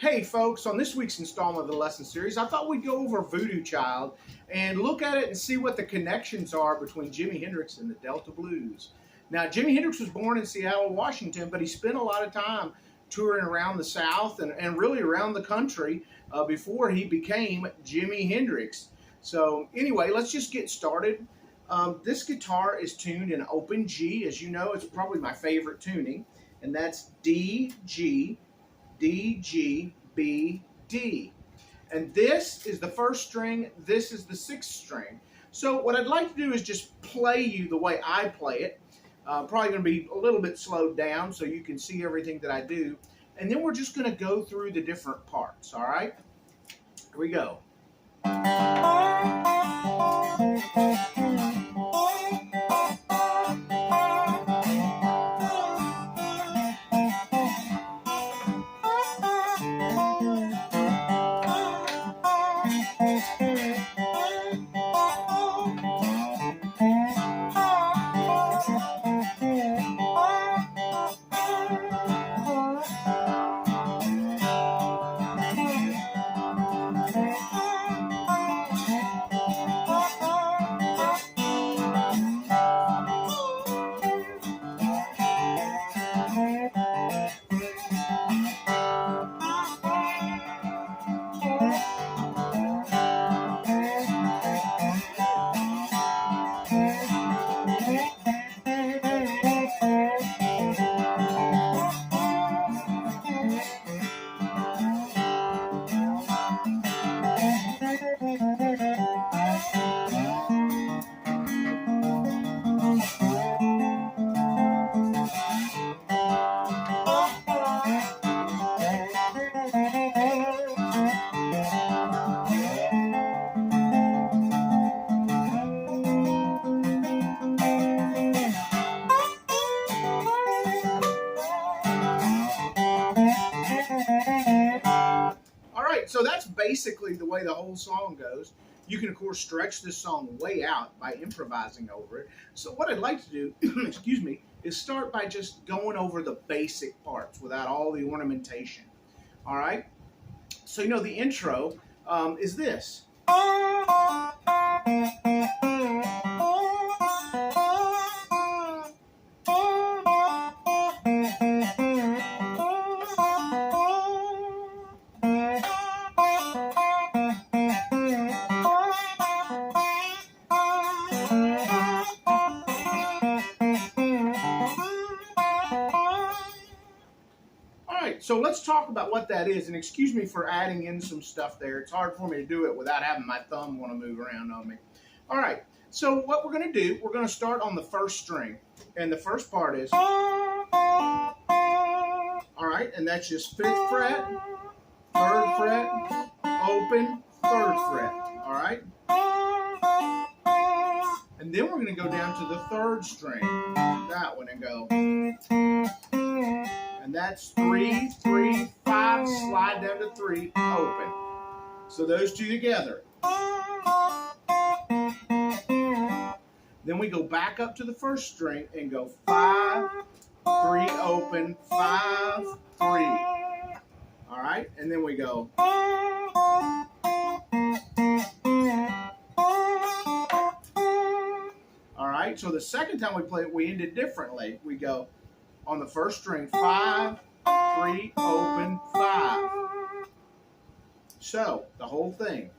Hey folks, on this week's installment of the lesson series, I thought we'd go over Voodoo Child and look at it and see what the connections are between Jimi Hendrix and the Delta Blues. Now, Jimi Hendrix was born in Seattle, Washington, but he spent a lot of time touring around the South and really around the country before he became Jimi Hendrix. So anyway, let's just get started. This guitar is tuned in open G. As you know, it's probably my favorite tuning, and that's D, G, D, G, B, D. And this is the first string, this is the sixth string. So what I'd like to do is just play you the way I play it. Probably going to be a little bit slowed down so you can see everything that I do. And then we're just going to go through the different parts, all right? Here we go. So that's basically the way the whole song goes. You can, of course, stretch this song way out by improvising over it. So what I'd like to do, excuse me, is start by just going over the basic parts without all the ornamentation. All right? So, you know, the intro is this. So let's talk about what that is, and excuse me for adding in some stuff there. It's hard for me to do it without having my thumb want to move around on me. All right, so what we're going to do, we're going to start on the first string, and the first part is, all right, and that's just 5th fret, 3rd fret, open, 3rd fret, all right? And then we're going to go down to the 3rd string, that one, and go. And that's 3, 3, 5, slide down to 3, open. So those two together. Then we go back up to the 1st string and go 5, 3, open, 5, 3. All right, and then we go. All right, so the second time we play it, we end it differently. We go on the 1st string, 5, 3, open, 5. So, the whole thing.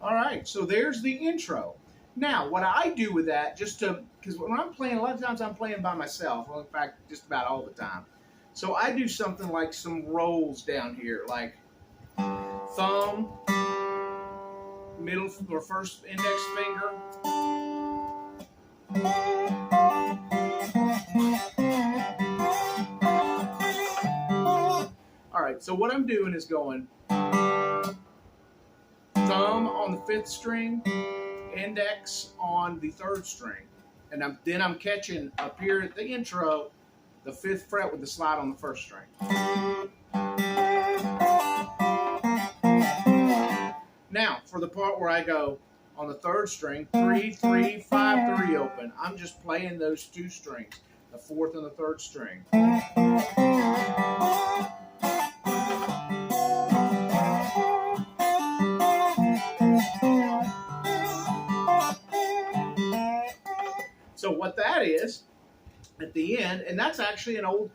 All right, so there's the intro. Now, what I do with that, because when I'm playing, a lot of times I'm playing by myself. Well, in fact, just about all the time. So I do something like some rolls down here, like thumb, middle or first index finger. All right, so what I'm doing is going thumb on the 5th string, index on the 3rd string, and then I'm catching up here at the intro the 5th fret with the slide on the 1st string. for the part where I go on the 3rd string, 3, 3, 5, 3 open, I'm just playing those 2 strings, the 4th and the 3rd string. So what that is, at the end, and that's actually an old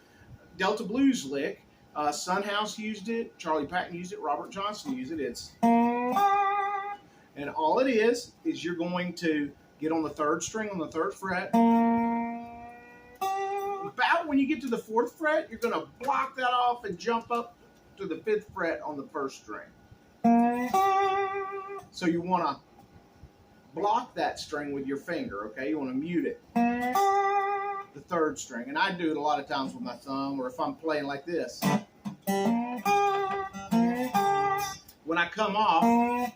Delta blues lick. Son House used it, Charlie Patton used it, Robert Johnson used it. And all it is you're going to get on the 3rd string on the 3rd fret. About when you get to the 4th fret, you're going to block that off and jump up to the 5th fret on the 1st string. So you want to block that string with your finger, okay? You want to mute it. The 3rd string. And I do it a lot of times with my thumb, or if I'm playing like this. When I come off,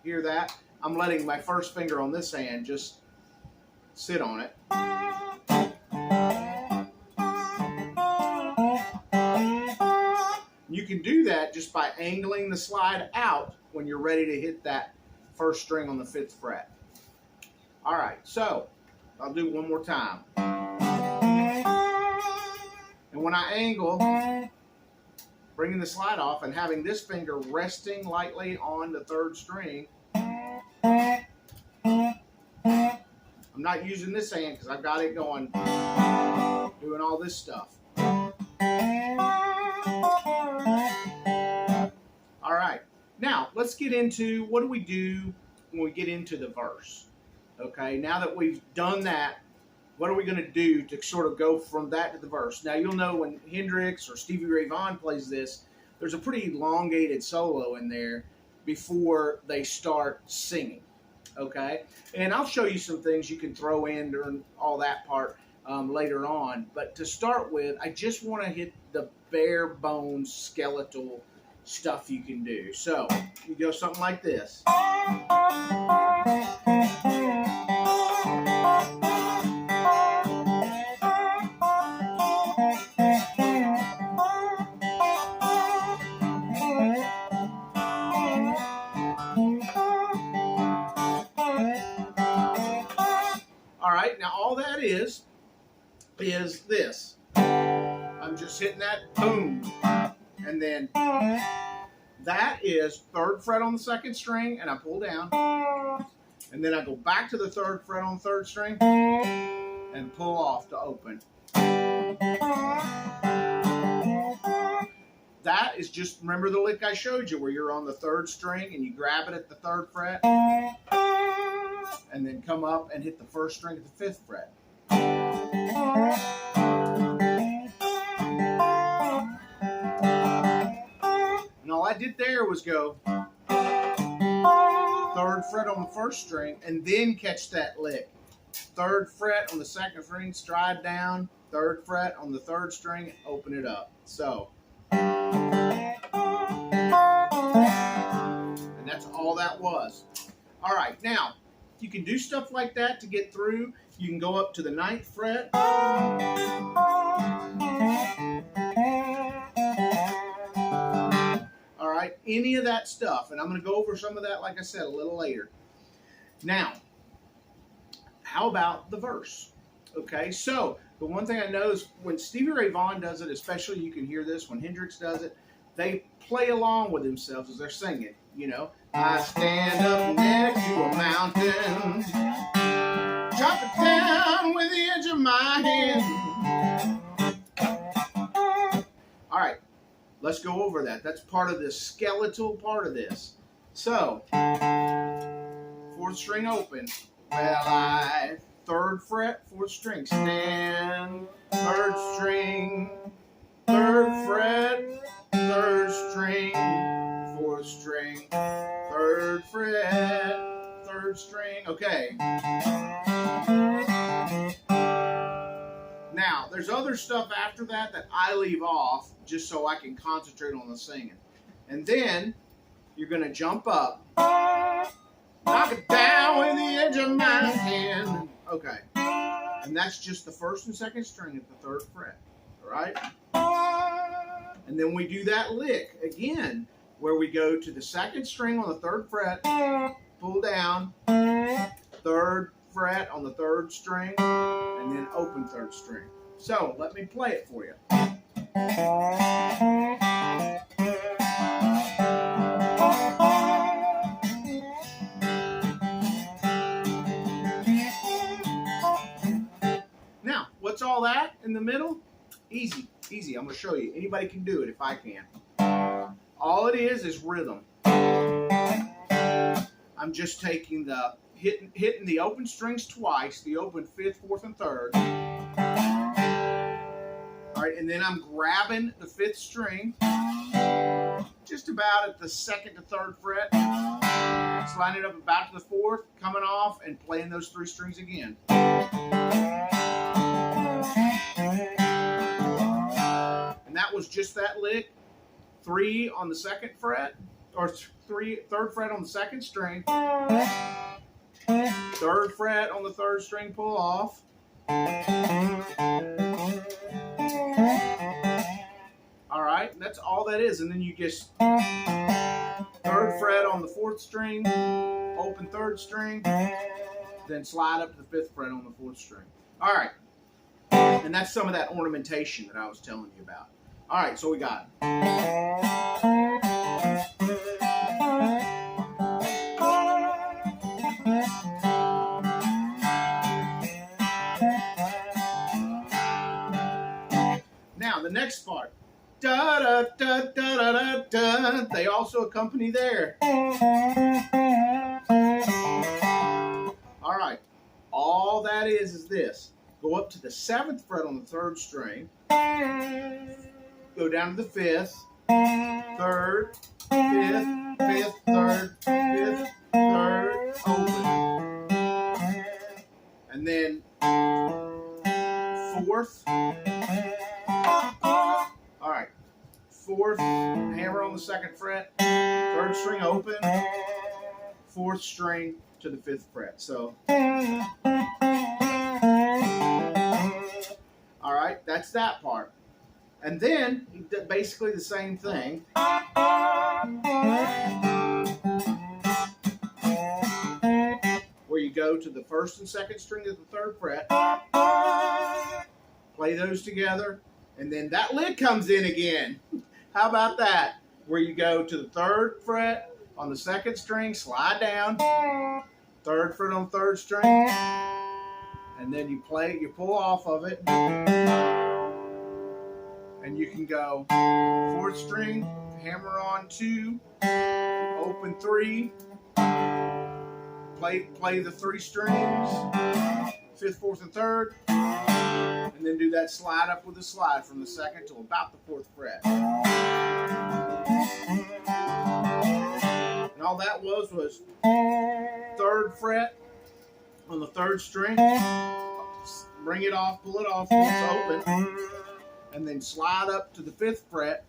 hear that? I'm letting my 1st finger on this hand just sit on it. You can do that just by angling the slide out when you're ready to hit that 1st string on the 5th fret. All right, so I'll do it one more time. And when I angle, bringing the slide off and having this finger resting lightly on the 3rd string, I'm not using this hand because I've got it going, doing all this stuff. All right, now let's get into what do we do when we get into the verse. Okay, now that we've done that, what are we going to do to sort of go from that to the verse? Now, you'll know when Hendrix or Stevie Ray Vaughan plays this, there's a pretty elongated solo in there before they start singing, okay? And I'll show you some things you can throw in during all that part later on. But to start with, I just want to hit the bare bones skeletal stuff you can do. So, you go something like this. Now all that is this. I'm just hitting that boom. And then that is 3rd fret on the 2nd string, and I pull down. And then I go back to the 3rd fret on the 3rd string and pull off to open. That is just, remember the lick I showed you where you're on the 3rd string and you grab it at the 3rd fret and then come up and hit the 1st string at the 5th fret. And all I did there was go 3rd fret on the 1st string and then catch that lick. 3rd fret on the 2nd string, stride down, 3rd fret on the 3rd string, open it up. So, and that's all that was. All right, now, you can do stuff like that to get through. You can go up to the 9th fret. All right, any of that stuff. And I'm going to go over some of that, like I said, a little later. Now, how about the verse? Okay, so the one thing I know is when Stevie Ray Vaughan does it, especially you can hear this, when Hendrix does it, they play along with themselves as they're singing, you know. I stand up next to a mountain, chop it down with the edge of my hand. All right, let's go over that. That's part of the skeletal part of this. So, 4th string open. Well, 3rd fret, 4th string, stand, 3rd string, 3rd fret, 3rd string, 4th string, 3rd fret, 3rd string. Okay. Now, there's other stuff after that that I leave off just so I can concentrate on the singing. And then you're going to jump up, knock it down with the edge of my hand. Okay. And that's just the 1st and 2nd string at the 3rd fret. All right? And then we do that lick again where we go to the second string on the third fret, pull down, third fret on the third string, and then open third string. So let me play it for you. Now, what's all that in the middle? Easy, easy. I'm going to show you. Anybody can do it if I can. All it is rhythm. I'm just taking the hitting the open strings twice, the open fifth, fourth, and third. All right, and then I'm grabbing the fifth string, just about at the second to third fret, sliding it up about to the fourth, coming off, and playing those three strings again. And that was just that lick. 3 on the second fret, or third fret on the second string, third fret on the third string, pull off. All right, that's all that is. And then you just third fret on the fourth string, open third string, then slide up to the fifth fret on the fourth string. All right, and that's some of that ornamentation that I was telling you about. All right, so we got now the next part. Da da da da da da. They also accompany there. All right, all that is this. Go up to the 7th fret on the third string. Go down to the 5th, 3rd, 5th, 5th, 3rd, 5th, 3rd, open. And then 4th. All right, 4th, hammer on the 2nd fret, 3rd string open, 4th string to the 5th fret. So, all right, that's that part. And then, basically the same thing. Where you go to the 1st and 2nd string of the 3rd fret, play those together, and then that lick comes in again. How about that? Where you go to the 3rd fret on the 2nd string, slide down, 3rd fret on 3rd string, and then you pull off of it. And you can go 4th string, hammer on 2, open 3, play the 3 strings, 5th, 4th, and 3rd, and then do that slide up with a slide from the 2nd to about the 4th fret. And all that was 3rd fret on the 3rd string, bring it off, pull it off once open, and then slide up to the 5th fret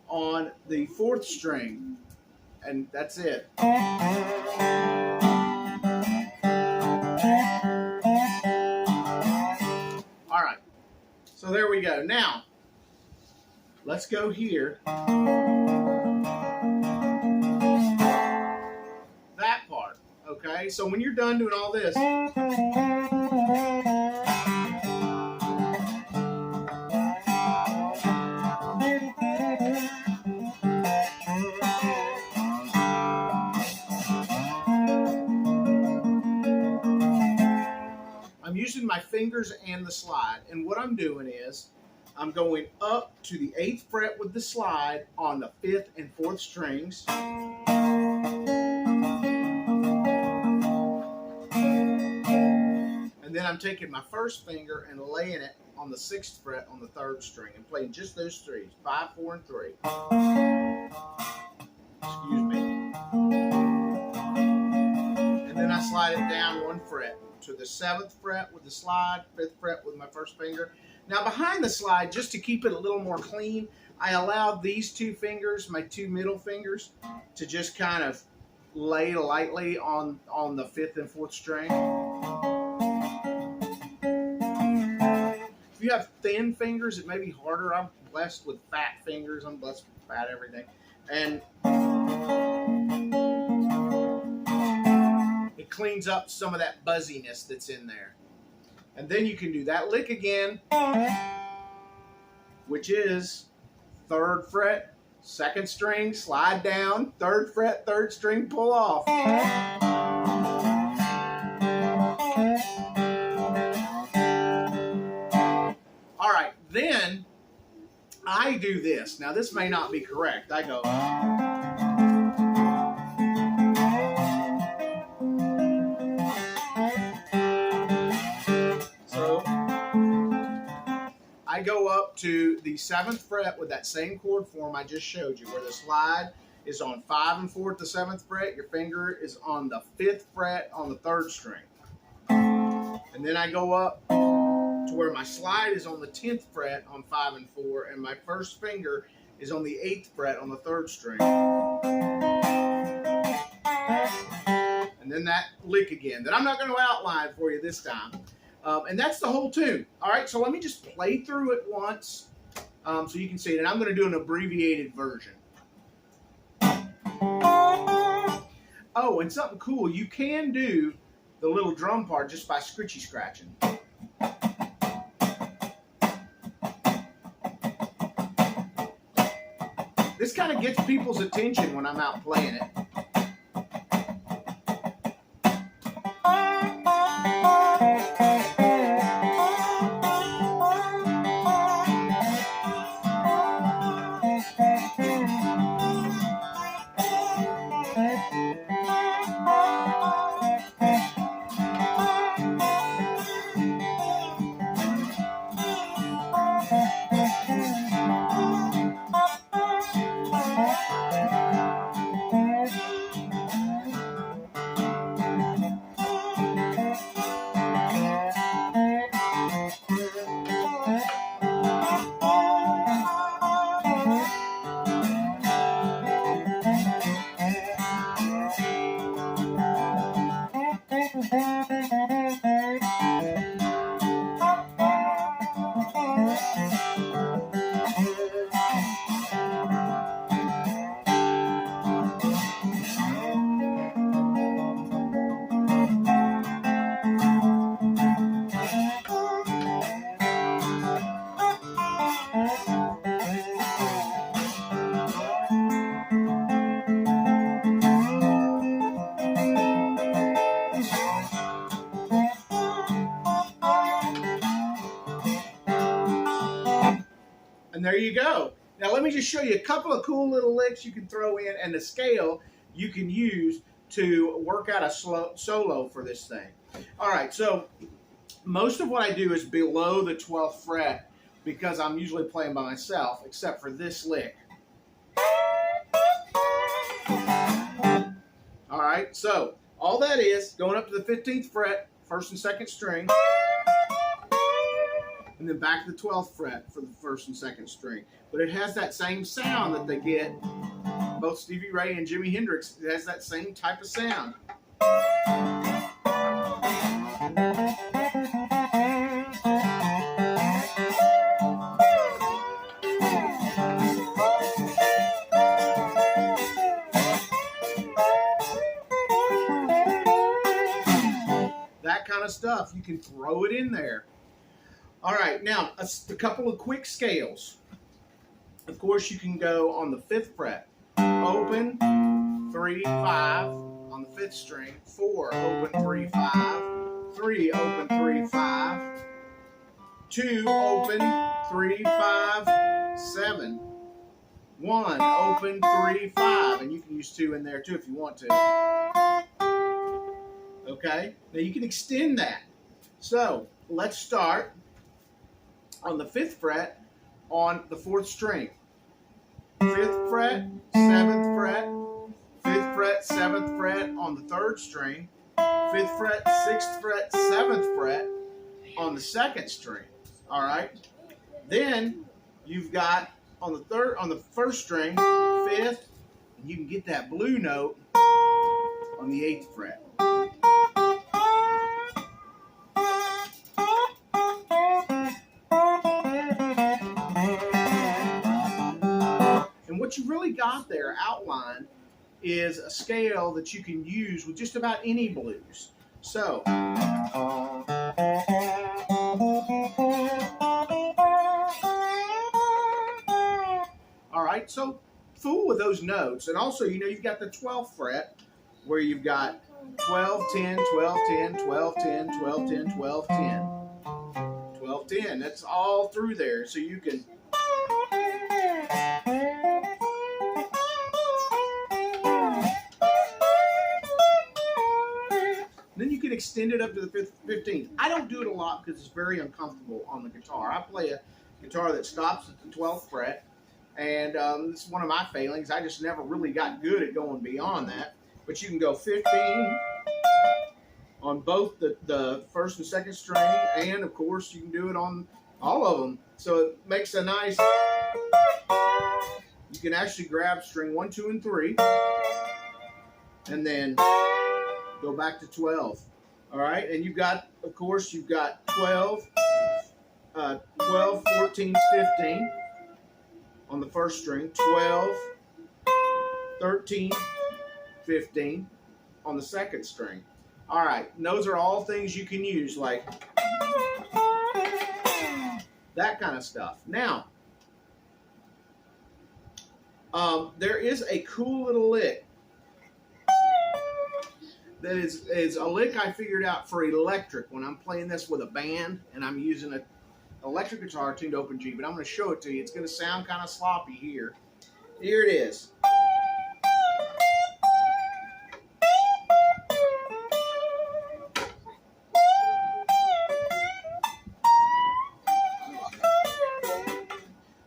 on the 4th string, and that's it. All right, so there we go. Now, let's go here. That part, okay? So when you're done doing all this, using my fingers and the slide, and what I'm doing is I'm going up to the 8th fret with the slide on the 5th and 4th strings, and then I'm taking my first finger and laying it on the 6th fret on the 3rd string and playing just those threes, 5, 4, and 3. Excuse me. And then I slide it down 1 fret to the 7th fret with the slide, 5th fret with my first finger. Now behind the slide, just to keep it a little more clean, I allowed these 2 fingers, my 2 middle fingers, to just kind of lay lightly on the 5th and 4th string. If you have thin fingers, it may be harder. I'm blessed with fat fingers. I'm blessed with fat everything. And it cleans up some of that buzziness that's in there. And then you can do that lick again, which is 3rd fret, 2nd string, slide down, 3rd fret, 3rd string, pull off. All right, then I do this. Now this may not be correct. I go. So I go up to the 7th fret with that same chord form I just showed you, where the slide is on 5 and 4 at the 7th fret. Your finger is on the 5th fret on the 3rd string. And then I go up to where my slide is on the 10th fret on 5 and 4, and my first finger is on the 8th fret on the 3rd string. And then that lick again that I'm not going to outline for you this time. And that's the whole tune. All right, so let me just play through it once so you can see it. And I'm going to do an abbreviated version. Oh, and something cool. You can do the little drum part just by scritchy scratching. This kind of gets people's attention when I'm out playing it. And there you go. Now let me just show you a couple of cool little licks you can throw in, and the scale you can use to work out a solo for this thing. All right, so most of what I do is below the 12th fret because I'm usually playing by myself, except for this lick. All right, so all that is going up to the 15th fret, 1st and 2nd string, and then back to the 12th fret for the 1st and 2nd string. But it has that same sound that they get, both Stevie Ray and Jimi Hendrix. It has that same type of sound. That kind of stuff, you can throw it in there. All right, now a couple of quick scales. Of course, you can go on the 5th fret, open, 3, 5 on the 5th string, 4, open, 3, 5, 3, open, 3, 5, 2, open, 3, 5, 7, 1, open, 3, 5, and you can use 2 in there too if you want to. Okay, now you can extend that. So let's start on the 5th fret on the 4th string. 5th fret, 7th fret, 5th fret, 7th fret on the 3rd string, 5th fret, 6th fret, 7th fret on the 2nd string. All right. Then you've got on the 1st string, 5th, and you can get that blue note on the 8th fret. really got there outlined is a scale that you can use with just about any blues. So, all right, so fool with those notes. And also, you know, you've got the 12th fret where you've got 12, 10, 12, 10, 12, 10, 12, 10, 12, 10. 12, 10. That's all through there. So you can. Then you can extend it up to the 15th. I don't do it a lot because it's very uncomfortable on the guitar. I play a guitar that stops at the 12th fret. And this is one of my failings. I just never really got good at going beyond that. But you can go 15 on both the first and second string. And, of course, you can do it on all of them. So it makes a nice... You can actually grab string 1, 2, and 3. And then go back to 12. All right? And you've got, of course, you've got 12, 14, 15. On the first string, 12, 13, 15 on the second string. All right, and those are all things you can use, like that kind of stuff. Now, there is a cool little lick that is a lick I figured out for electric when I'm playing this with a band and I'm using a electric guitar tuned to open G, but I'm going to show it to you. It's going to sound kind of sloppy here. Here it is.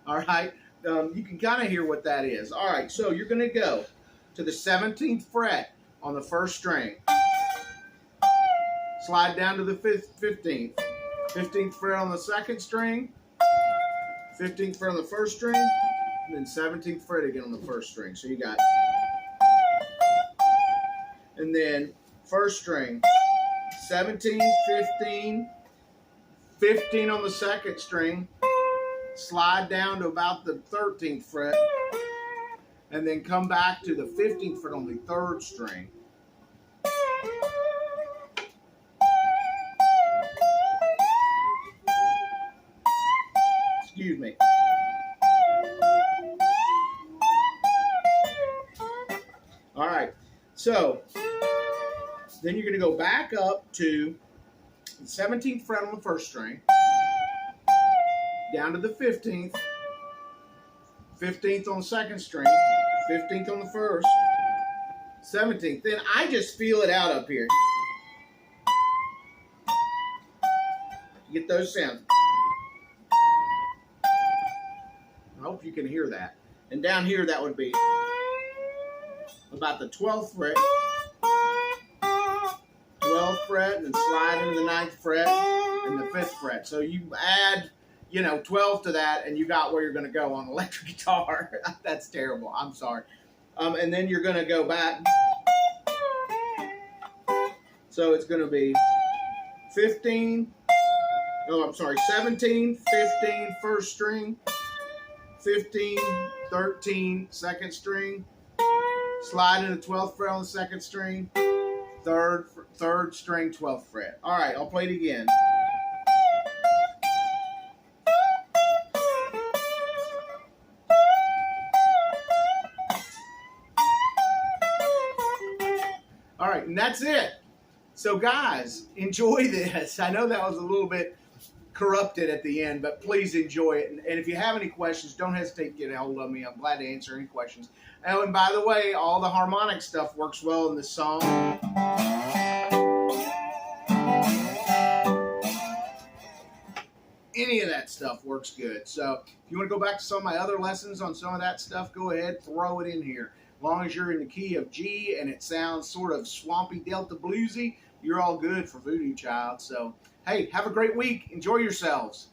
All right, you can kind of hear what that is. All right, so you're going to go to the 17th fret on the first string. Slide down to the 15th. 15th fret on the second string, 15th fret on the first string, and then 17th fret again on the first string. So you got, and then first string, 17, 15, 15 on the second string, slide down to about the 13th fret, and then come back to the 15th fret on the third string. Excuse me. All right, so then you're going to go back up to the 17th fret on the first string, down to the 15th, 15th on the second string, 15th on the first, 17th. Then I just feel it out up here. You get those sounds. I hope you can hear that. And down here, that would be about the 12th fret, 12th fret, and then slide into the 9th fret and the 5th fret. So you add, 12 to that, and you got where you're going to go on electric guitar. That's terrible. I'm sorry. And then you're going to go back. So it's going to be 17, 15, first string, 15, 13, second string, slide into 12th fret on the second string, third string, 12th fret. All right, I'll play it again. All right, and that's it. So guys, enjoy this. I know that was a little bit corrupted at the end, but please enjoy it. And if you have any questions, don't hesitate to get a hold of me. I'm glad to answer any questions. Oh, and by the way, all the harmonic stuff works well in this song. Any of that stuff works good. So if you want to go back to some of my other lessons on some of that stuff, go ahead, throw it in here. As long as you're in the key of G and it sounds sort of swampy Delta bluesy, you're all good for Voodoo Child. So, hey, have a great week. Enjoy yourselves.